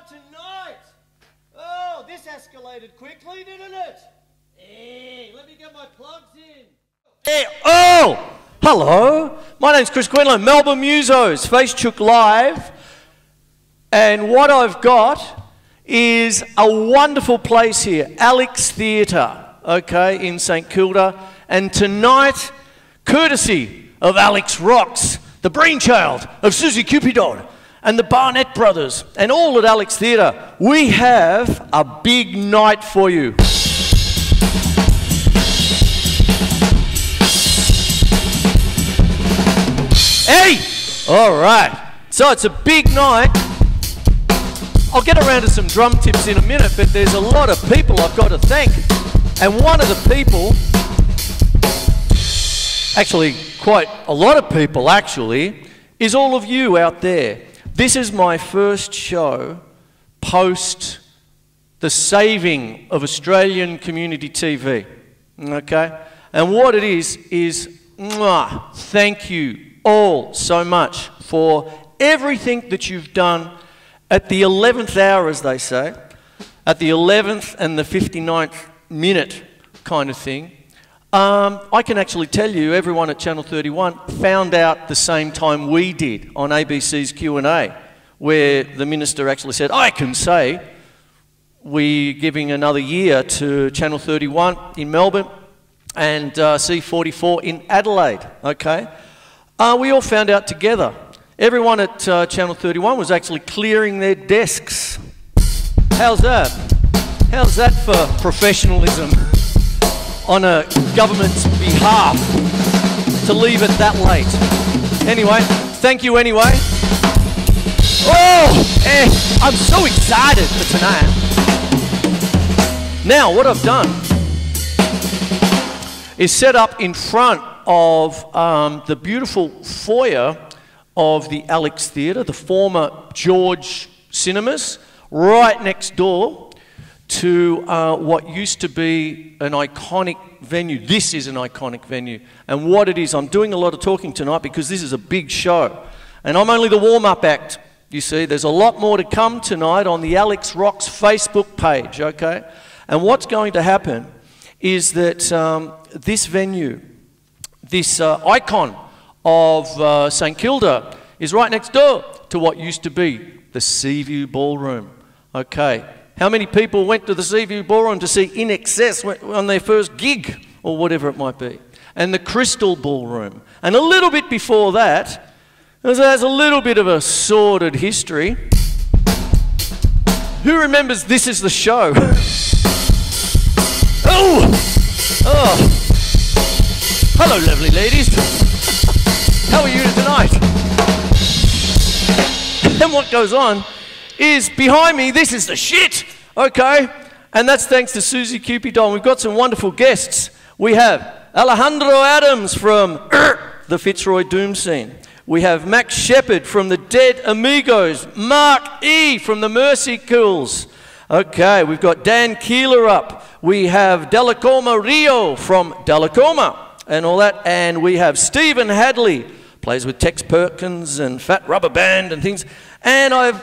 tonight. Oh, this escalated quickly, didn't it? Hey, let me get my plugs in. Hey, oh, hello. My name's Quinlan, Melbourne Musos, Facechook Live. And what I've got is a wonderful place here, Alex Theatre, okay, in St Kilda. And tonight, courtesy of Alex Rocks, the brainchild of Susie Cupidon and the Barnett brothers, and all at Alex Theatre, we have a big night for you. Hey! All right. So it's a big night. I'll get around to some drum tips in a minute, but there's a lot of people I've got to thank. And one of the people, actually quite a lot of people actually, is all of you out there. This is my first show post the saving of Australian community TV, okay? And what it is thank you all so much for everything that you've done at the 11th hour, as they say, at the 11th and the 59th minute kind of thing. I can actually tell you, everyone at Channel 31 found out the same time we did on ABC's Q&A, where the minister actually said, I can say we're giving another year to Channel 31 in Melbourne and C44 in Adelaide, okay? We all found out together. Everyone at Channel 31 was actually clearing their desks. How's that? How's that for professionalism on a government's behalf to leave it that late? Anyway, thank you anyway. Oh, I'm so excited for tonight. Now, what I've done is set up in front of the beautiful foyer of the Alex Theatre, the former George Cinemas, right next door to what used to be an iconic venue. This is an iconic venue. And what it is, I'm doing a lot of talking tonight because this is a big show. And I'm only the warm-up act, you see. There's a lot more to come tonight on the Alex Rocks Facebook page, okay? And what's going to happen is that this venue, this icon of St Kilda, is right next door to what used to be the Seaview Ballroom, okay? How many people went to the Seaview Ballroom to see In Excess on their first gig, or whatever it might be? And the Crystal Ballroom. And a little bit before that, there's a little bit of a sordid history. Who remembers This Is the Show? Oh! Hello, lovely ladies. How are you tonight? And what goes on is behind me, this is the shit, okay? And that's thanks to Susie Cupidon. We've got some wonderful guests. We have Alejandro Adams from the Fitzroy Doom Scene. We have Max Shepherd from the Dead Amigos. Mark E. from the Mercy Cools. Okay, we've got Dan Keeler up. We have Delacoma Rio from Delacoma and all that. And we have Stephen Hadley, plays with Tex Perkins and Fat Rubber Band and things. And I've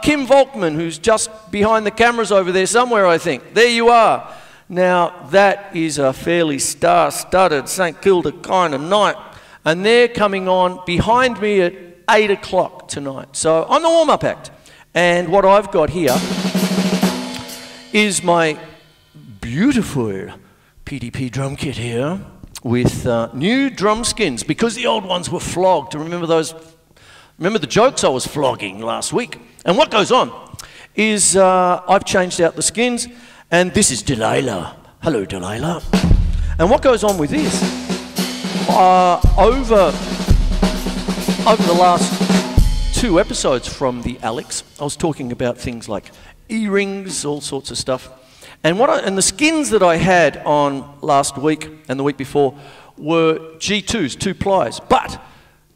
Kim Volkman, who's just behind the cameras over there somewhere, I think. There you are. Now, that is a fairly star-studded St Kilda kind of night. And they're coming on behind me at 8 o'clock tonight. So I'm the warm-up act. And what I've got here is my beautiful PDP drum kit here with new drum skins, because the old ones were flogged. Remember those? Remember the jokes I was flogging last week? And what goes on is I've changed out the skins, and this is Delilah. Hello, Delilah. And what goes on with this, over the last 2 episodes from the Alex, I was talking about things like earrings, all sorts of stuff. And the skins that I had on last week and the week before were G2s, 2 plies. But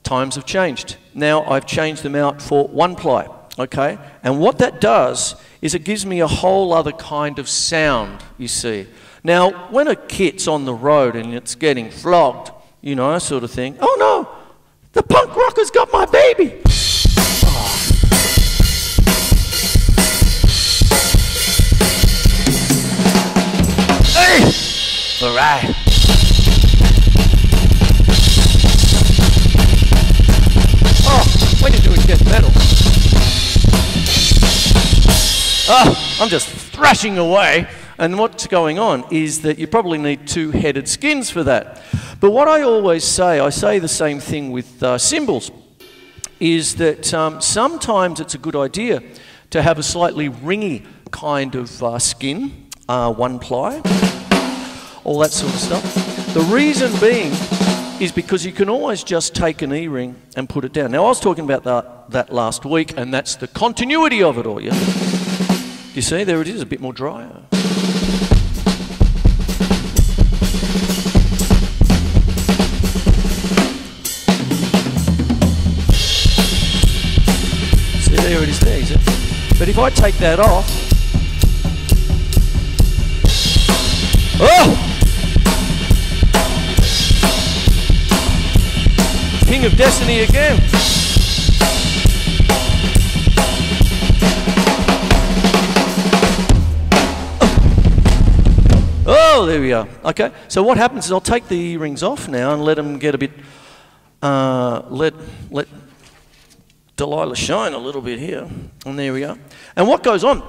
times have changed. Now I've changed them out for 1 ply, okay? And what that does is it gives me a whole other kind of sound, you see. Now, when a kit's on the road and it's getting flogged, you know, sort of thing, oh no, the punk rocker's got my baby. Oh. die. Oh, when you're doing death metal. Oh, I'm just thrashing away. And what's going on is that you probably need two-headed skins for that. But what I always say, I say the same thing with cymbals, is that sometimes it's a good idea to have a slightly ringy kind of skin, one ply, all that sort of stuff. The reason being is because you can always just take an E-ring and put it down. Now, I was talking about that last week, and that's the continuity of it all, yeah? You see, there it is, a bit more drier. See, there it is there, is it? But if I take that off... Oh! King of Destiny again. Oh, there we are. Okay, so what happens is I'll take the earrings off now and let them get a bit, let Delilah shine a little bit here. And there we are. And what goes on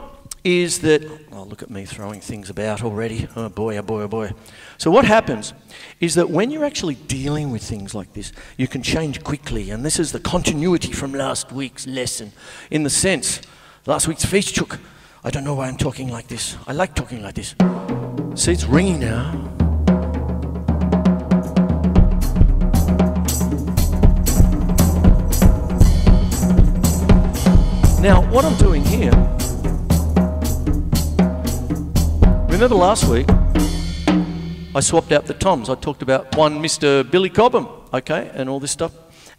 is that, oh, look at me throwing things about already. Oh boy, oh boy, oh boy. So what happens is that when you're actually dealing with things like this, you can change quickly. And this is the continuity from last week's lesson. In the sense, last week's Facechook, I don't know why I'm talking like this. I like talking like this. See, it's ringing now. Now, what I'm doing here, remember last week, I swapped out the toms. I talked about one Mr. Billy Cobham, okay, and all this stuff.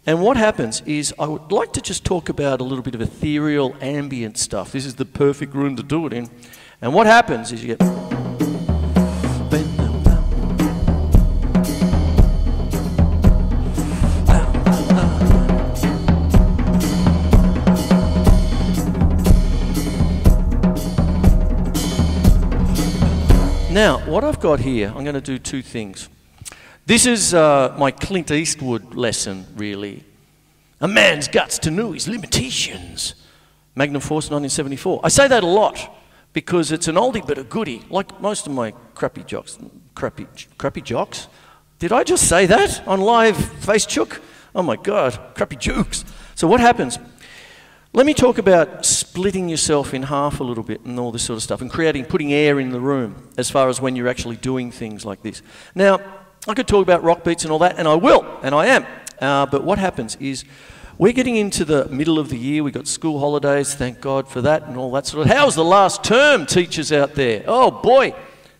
And what happens is I would like to just talk about a little bit of ethereal ambient stuff. This is the perfect room to do it in. And what happens is you get... Now, what I've got here, I'm going to do two things. This is my Clint Eastwood lesson, really. A man's guts to know his limitations. Magnum Force, 1974. I say that a lot because it's an oldie but a goodie, like most of my crappy jocks. Crappy jocks? Did I just say that on live Facechook? Oh my God, crappy jokes. So what happens? Let me talk about splitting yourself in half a little bit and all this sort of stuff and putting air in the room as far as when you're actually doing things like this. Now, I could talk about rock beats and all that, and I will, and I am. But what happens is we're getting into the middle of the year. We've got school holidays, thank God for that and all that sort of... How's the last term, teachers out there? Oh boy,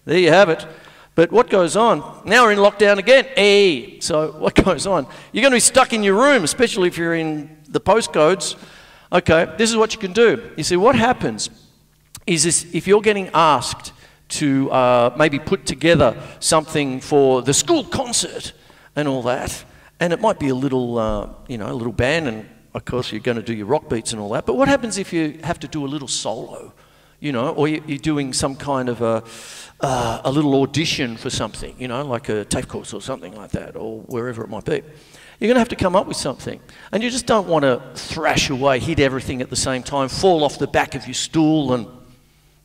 there you have it. But what goes on? Now we're in lockdown again. Hey, so what goes on? You're going to be stuck in your room, especially if you're in the postcodes. Okay, this is what you can do. You see, what happens is this, if you're getting asked to maybe put together something for the school concert and all that, and it might be a little, you know, a little band, and of course you're going to do your rock beats and all that, but what happens if you have to do a little solo, you know, or you're doing some kind of a little audition for something, you know, like a tape course or something like that, or wherever it might be. You're going to have to come up with something. And you just don't want to thrash away, hit everything at the same time, fall off the back of your stool and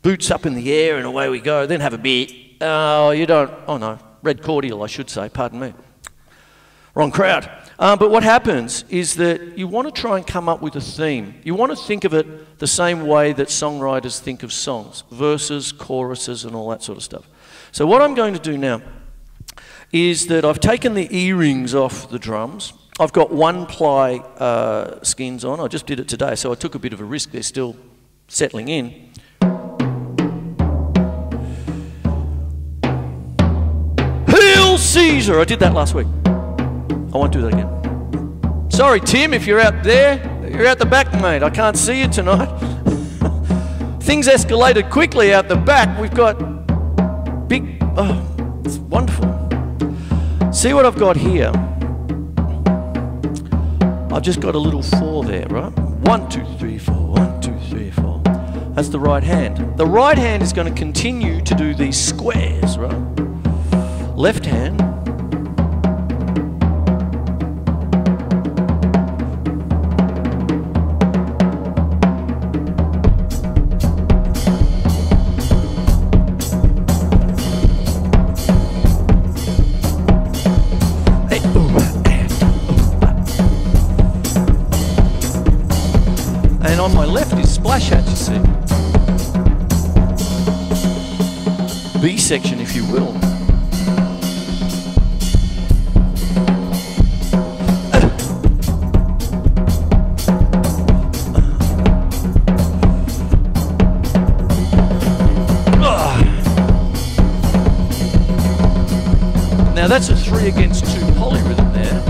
boots up in the air and away we go, then have a beer. Oh, you don't, oh no, red cordial I should say, pardon me. Wrong crowd. But what happens is that you want to try and come up with a theme. You want to think of it the same way that songwriters think of songs, verses, choruses and all that sort of stuff. So what I'm going to do now is that I've taken the earrings off the drums. I've got one ply skins on. I just did it today, so I took a bit of a risk. They're still settling in. Hail Caesar! I did that last week. I won't do that again. Sorry, Tim, if you're out there. You're out the back, mate. I can't see you tonight. Things escalated quickly out the back. We've got big... Oh, it's wonderful. See what I've got here? I've just got a little 4 there, right? 1, 2, 3, 4, 1, 2, 3, 4. That's the right hand. The right hand is going to continue to do these squares, right? left hand. And on my left is splash hat, you see. B section, if you will. Now that's a 3 against 2 polyrhythm there.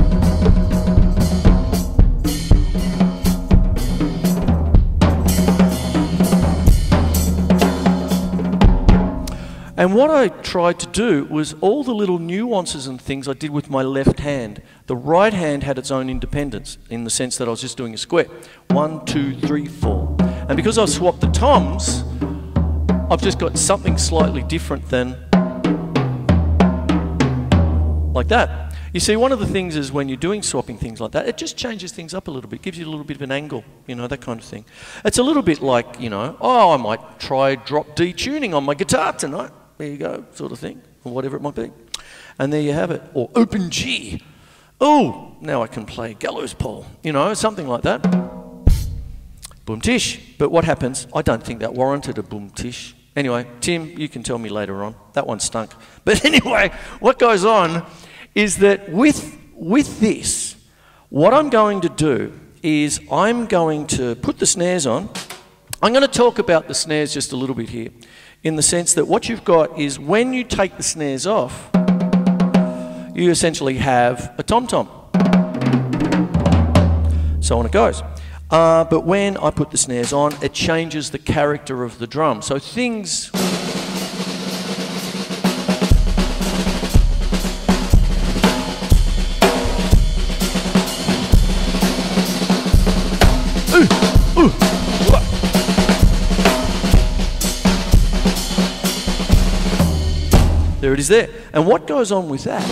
And what I tried to do was all the little nuances and things I did with my left hand. The right hand had its own independence in the sense that I was just doing a square. 1, 2, 3, 4. And because I've swapped the toms, I've just got something slightly different than like that. You see, one of the things is when you're doing swapping things like that, it just changes things up a little bit, gives you a little bit of an angle, you know, that kind of thing. It's a little bit like, you know, oh, I might try drop D tuning on my guitar tonight. There you go, sort of thing, or whatever it might be. And there you have it. Or open G. Oh, now I can play gallows pole. You know, something like that. Boom tish. But what happens? I don't think that warranted a boom tish. Anyway, Tim, you can tell me later on. That one stunk. But anyway, what goes on is that with this, what I'm going to do is I'm going to put the snares on. I'm going to talk about the snares just a little bit here, in the sense that what you've got is when you take the snares off, you essentially have a tom-tom. So on it goes. But when I put the snares on, it changes the character of the drum. So things... Ooh, ooh. There it is there. And what goes on with that?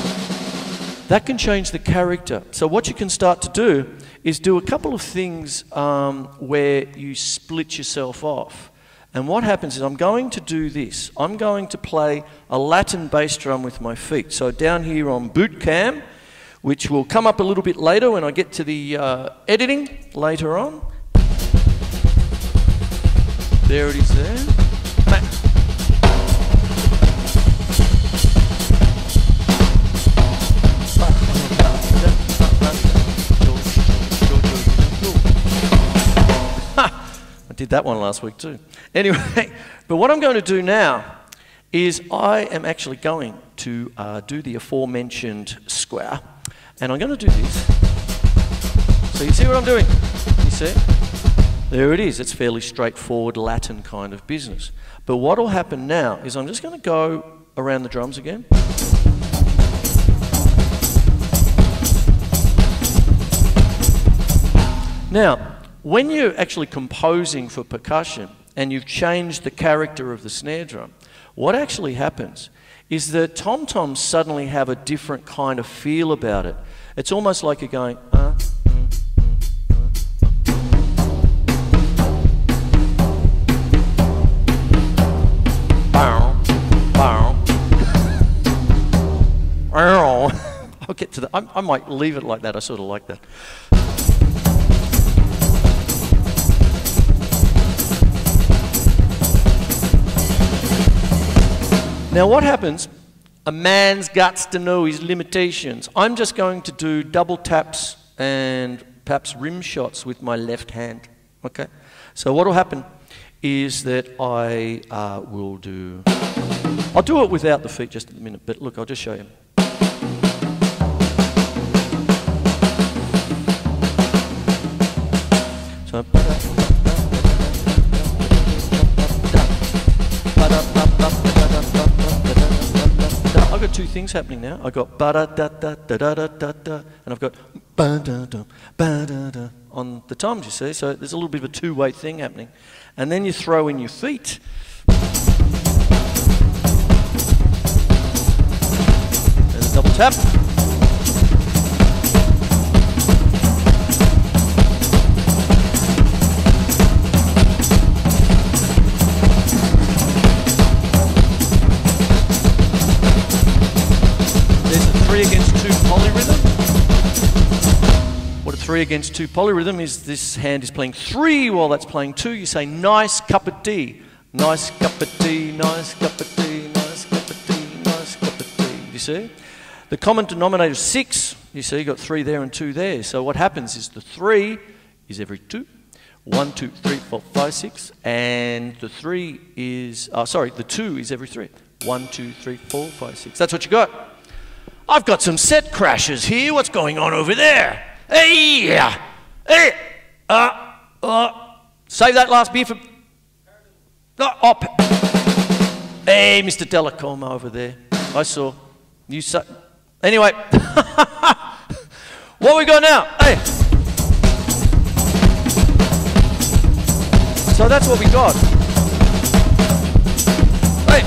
That can change the character. So what you can start to do is do a couple of things where you split yourself off. And what happens is I'm going to do this. I'm going to play a Latin bass drum with my feet. So down here on boot cam, which will come up a little bit later when I get to the editing later on. There it is there. Did that one last week too. Anyway, but what I'm going to do now is I am actually going to do the aforementioned square, and I'm going to do this. So you see what I'm doing? You see? There it is. It's fairly straightforward Latin kind of business. But what will happen now is I'm just going to go around the drums again. Now, when you're actually composing for percussion and you've changed the character of the snare drum, what actually happens is that tom-toms suddenly have a different kind of feel about it. It's almost like you're going, I'll get to that. I might leave it like that. I sort of like that. Now what happens, a man's got to know his limitations. I'm just going to do double taps and perhaps rim shots with my left hand, okay? So what will happen is that I'll do it without the feet just a minute, but look, I'll just show you. So, I've got two things happening now. I've got ba-da-da-da-da-da-da-da, and I've got ba-da-da, on the toms, you see. So there's a little bit of a two-way thing happening. And then you throw in your feet. Tap. There's a 3 against 2 polyrhythm. What a 3 against 2 polyrhythm is, this hand is playing 3 while that's playing 2. You say, nice cup of tea. Nice cup of tea, nice cup of tea, nice cup of tea, nice cup of tea. You see? The common denominator is 6. You see, you got 3 there and 2 there. So what happens is the 3 is every 2. 1, 2, 3, 4, 5, 6. And the 3 is, the 2 is every 3. 1, 2, 3, 4, 5, 6. That's what you got. I've got some set crashes here. What's going on over there? Hey! Hey! Save that last beer for... Hey, Mr. Delacoma over there. I saw. You saw. Anyway. What we got now? Hey. So that's what we got. Hey.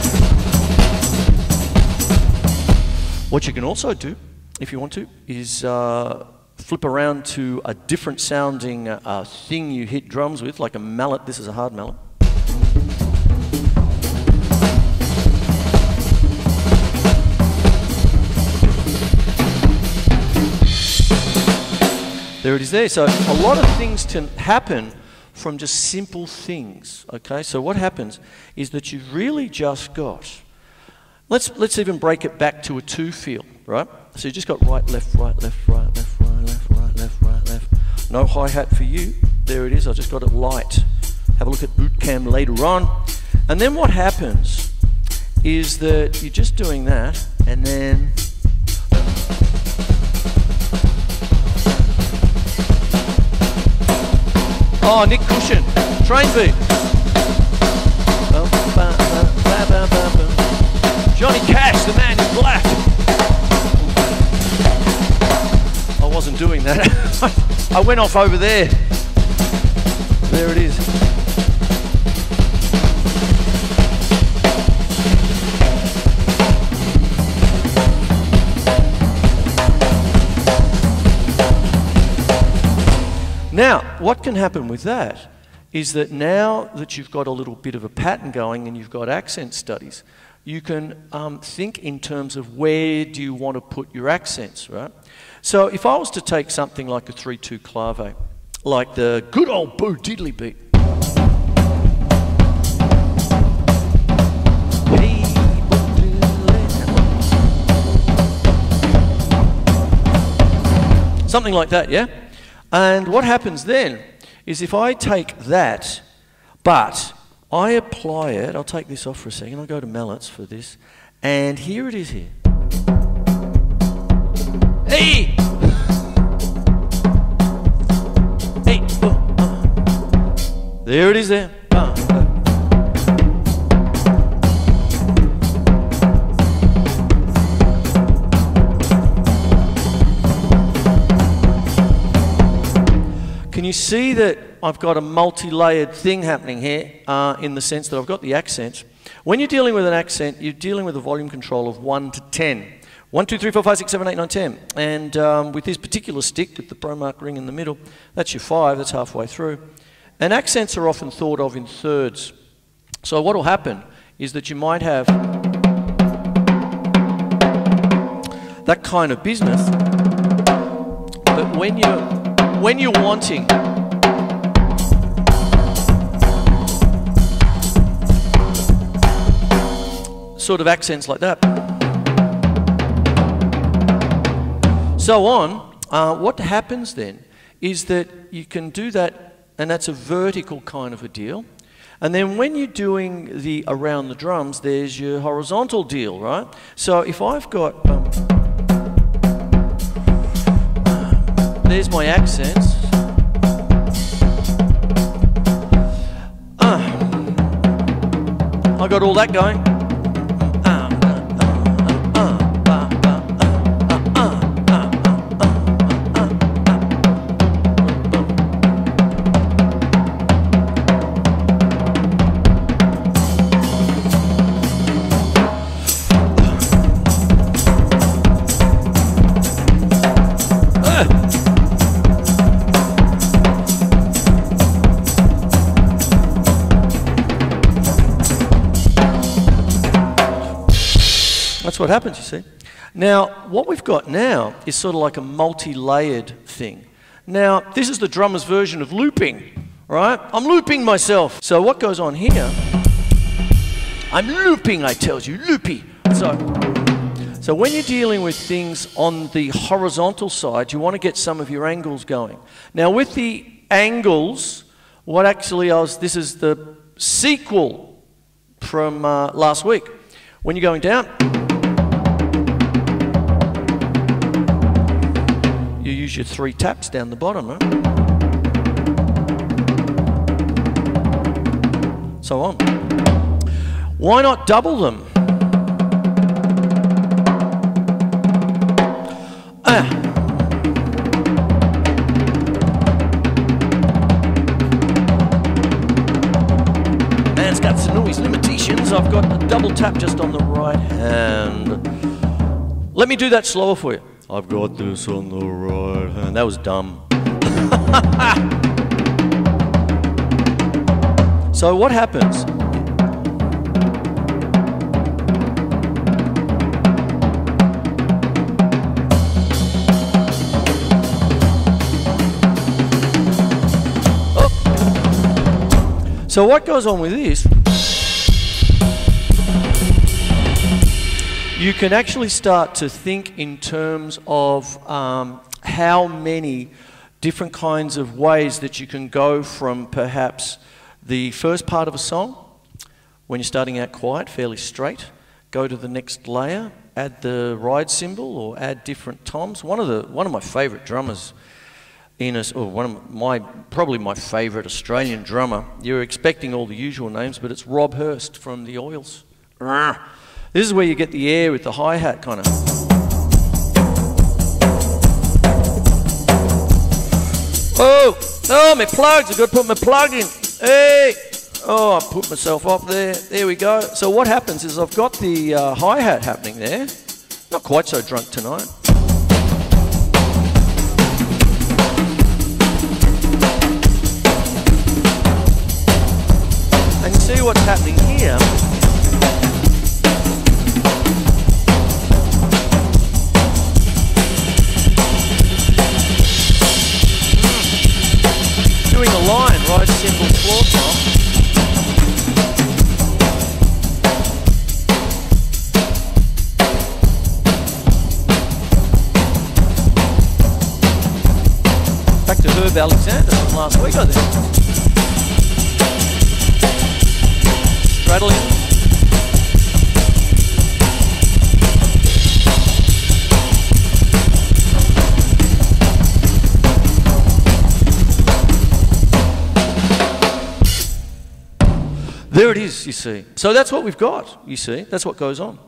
What you can also do, if you want to, is flip around to a different sounding thing you hit drums with, like a mallet. This is a hard mallet. There it is there. So a lot of things can happen from just simple things, okay? So what happens is that you've really just got, let's even break it back to a 2 feel, right? So you just got right, left, right, left, right, left, right, left, right, left, right, left. No hi-hat for you. There it is. I just got it light. Have a look at boot camp later on. And then what happens is that you're just doing that, and then oh, Nick Cushion, train beat. Johnny Cash, the man in black. I wasn't doing that. I went off over there. There it is. Now, what can happen with that is that now that you've got a little bit of a pattern going and you've got accent studies, you can think in terms of where do you want to put your accents, right? So if I was to take something like a 3-2 clave, like the good old Bo Diddley beat. Something like that, yeah? And what happens then is if I take that, but I apply it, I'll take this off for a second, I'll go to mallets for this, and here it is here. Hey! Hey! There it is there. Can you see that I've got a multi-layered thing happening here in the sense that I've got the accents. When you're dealing with an accent, you're dealing with a volume control of 1 to 10. 1, 2, 3, 4, 5, 6, 7, 8, 9, 10. And with this particular stick with the pro mark ring in the middle, that's your 5, that's halfway through. And accents are often thought of in thirds. So what will happen is that you might have that kind of business, but when you're wanting sort of accents like that, so on, what happens then is that you can do that, and that's a vertical kind of a deal. And then when you're doing the around the drums, there's your horizontal deal, right? So if I've got there's my accents. I got all that going. That's what happens, you see. Now, what we've got now is sort of like a multi-layered thing. Now, this is the drummer's version of looping, right? I'm looping myself. So what goes on here, I'm looping, I tell you, loopy. So when you're dealing with things on the horizontal side, you want to get some of your angles going. Now, with the angles, what actually this is the sequel from last week. When you're going down, you use your 3 taps down the bottom, right? So on. Why not double them? Man's got some noise limitations. I've got a double tap just on the right hand. Let me do that slower for you. I've got this on the right hand. That was dumb. So what happens? So what goes on with this, you can actually start to think in terms of how many different kinds of ways that you can go from perhaps the first part of a song, when you're starting out quiet, fairly straight, go to the next layer, add the ride cymbal or add different toms. One of my favourite drummers, probably my favourite Australian drummer. You're expecting all the usual names, but it's Rob Hurst from the Oils. This is where you get the air with the hi-hat kind of. Oh, my plugs, I've got to put my plug in. Hey, oh, I put myself up there. There we go. So what happens is I've got the hi-hat happening there. Not quite so drunk tonight. And you see what's happening here. Doing a line, right cymbal, floor tom. Back to Herb Alexander from last week, I think. Straddling. There it is, you see. So that's what we've got, you see. That's what goes on.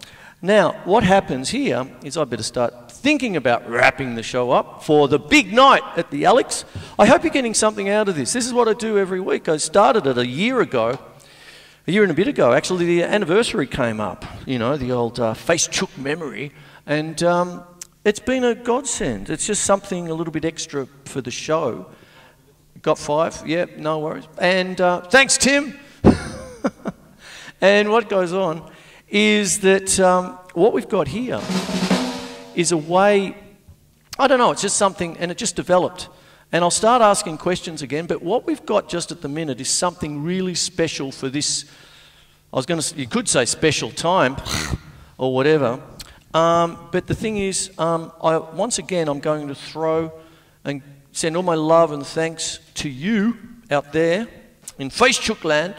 Now, what happens here is I better start thinking about wrapping the show up for the big night at the Alex. I hope you're getting something out of this. This is what I do every week. I started it a year and a bit ago. Actually, the anniversary came up, you know, the old Facechook memory. And it's been a godsend. It's just something a little bit extra for the show. Got 5? Yeah, no worries. And thanks, Tim. And what goes on is that what we've got here is a way, I don't know, it's just something, and it just developed. And I'll start asking questions again, but what we've got just at the minute is something really special for this, you could say special time, or whatever. But the thing is, once again, I'm going to throw and send all my love and thanks to you out there in Facechook land,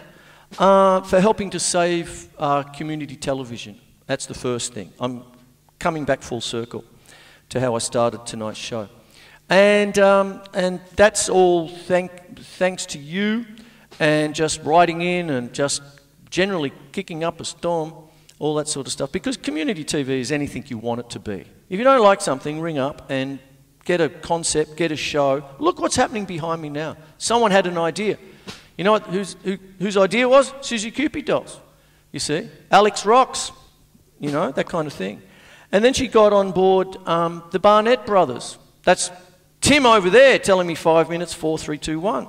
for helping to save community television. That's the first thing. I'm coming back full circle to how I started tonight's show. And that's all thanks to you and just writing in and just generally kicking up a storm, all that sort of stuff. Because community TV is anything you want it to be. If you don't like something, ring up and get a concept, get a show. Look what's happening behind me now. Someone had an idea. You know what, whose idea was? Susie Cupid dolls, you see. Alex Rocks, you know, that kind of thing. And then she got on board the Barnett brothers. That's Tim over there telling me 5 minutes, 4, 3, 2, 1,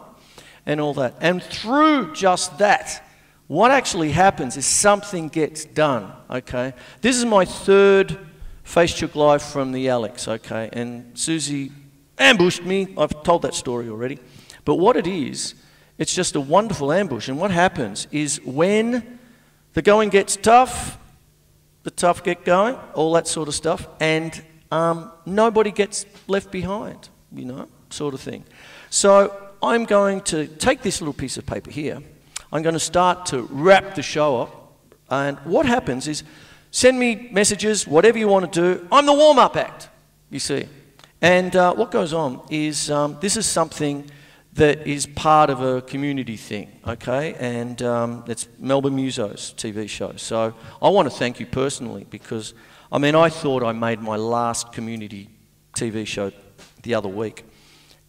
and all that. And through just that, what actually happens is something gets done, okay? This is my third Facechook live from the Alex, okay? And Susie ambushed me. I've told that story already. But what it is, it's just a wonderful ambush. And what happens is when the going gets tough, the tough get going, all that sort of stuff, and nobody gets left behind, you know, sort of thing. So I'm going to take this little piece of paper here. I'm going to start to wrap the show up. And what happens is, send me messages, whatever you want to do. I'm the warm-up act, you see. And what goes on is, this is something that is part of a community thing, okay? And it's Melbourne Musos TV show. So I want to thank you personally because, I mean, I thought I made my last community TV show the other week.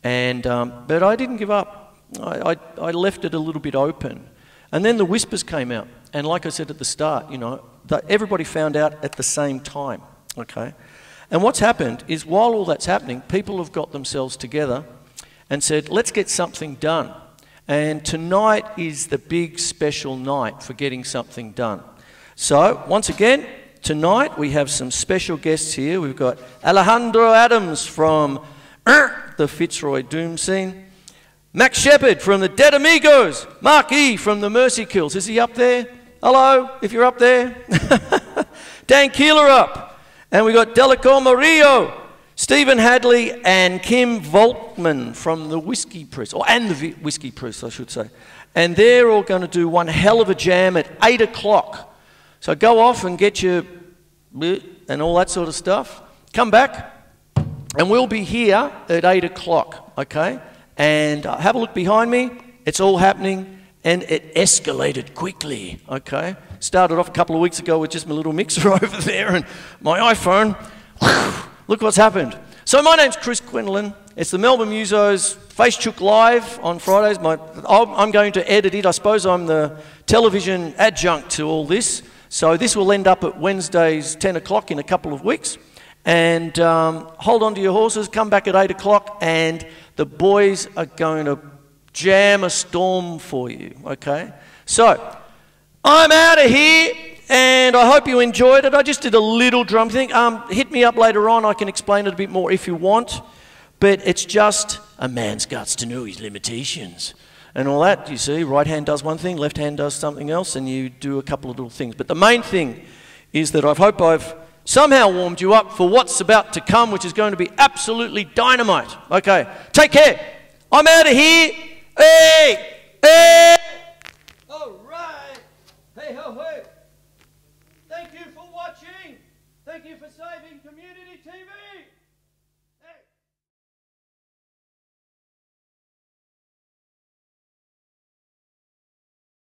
And, but I didn't give up. I left it a little bit open. And then the whispers came out. And like I said at the start, you know, everybody found out at the same time, okay? And what's happened is while all that's happening, people have got themselves together and said, let's get something done. And tonight is the big special night for getting something done. So, once again, tonight we have some special guests here. We've got Alejandro Adams from the Fitzroy Doom Scene, Max Shepherd from the Dead Amigos, Mark E from the Mercy Kills. Is he up there? Hello, if you're up there. Dan Keeler up. And we've got Delacour Murillo, Stephen Hadley and Kim Volkman from the Whiskey Press, and the Whiskey Press, I should say. And they're all going to do one hell of a jam at 8 o'clock. So go off and get your and all that sort of stuff. Come back, and we'll be here at 8 o'clock, okay? And have a look behind me. It's all happening, and it escalated quickly, okay? Started off a couple of weeks ago with just my little mixer over there and my iPhone. Look what's happened. So my name's Chris Quinlan. It's the Melbourne Musos Facechook Live on Fridays. I'm going to edit it. I suppose I'm the television adjunct to all this. So this will end up at Wednesdays, 10 o'clock in a couple of weeks. And hold on to your horses, come back at 8 o'clock, and the boys are going to jam a storm for you, okay? So I'm out of here. And I hope you enjoyed it. I just did a little drum thing. Hit me up later on. I can explain it a bit more if you want. But it's just a man's guts to know his limitations. And all that, you see, right hand does one thing, left hand does something else, and you do a couple of little things. But the main thing is that I hope I've somehow warmed you up for what's about to come, which is going to be absolutely dynamite. Okay, take care. I'm out of here. Hey! Hey! All right. Hey, ho, hey. Thank you for watching. Thank you for saving community TV.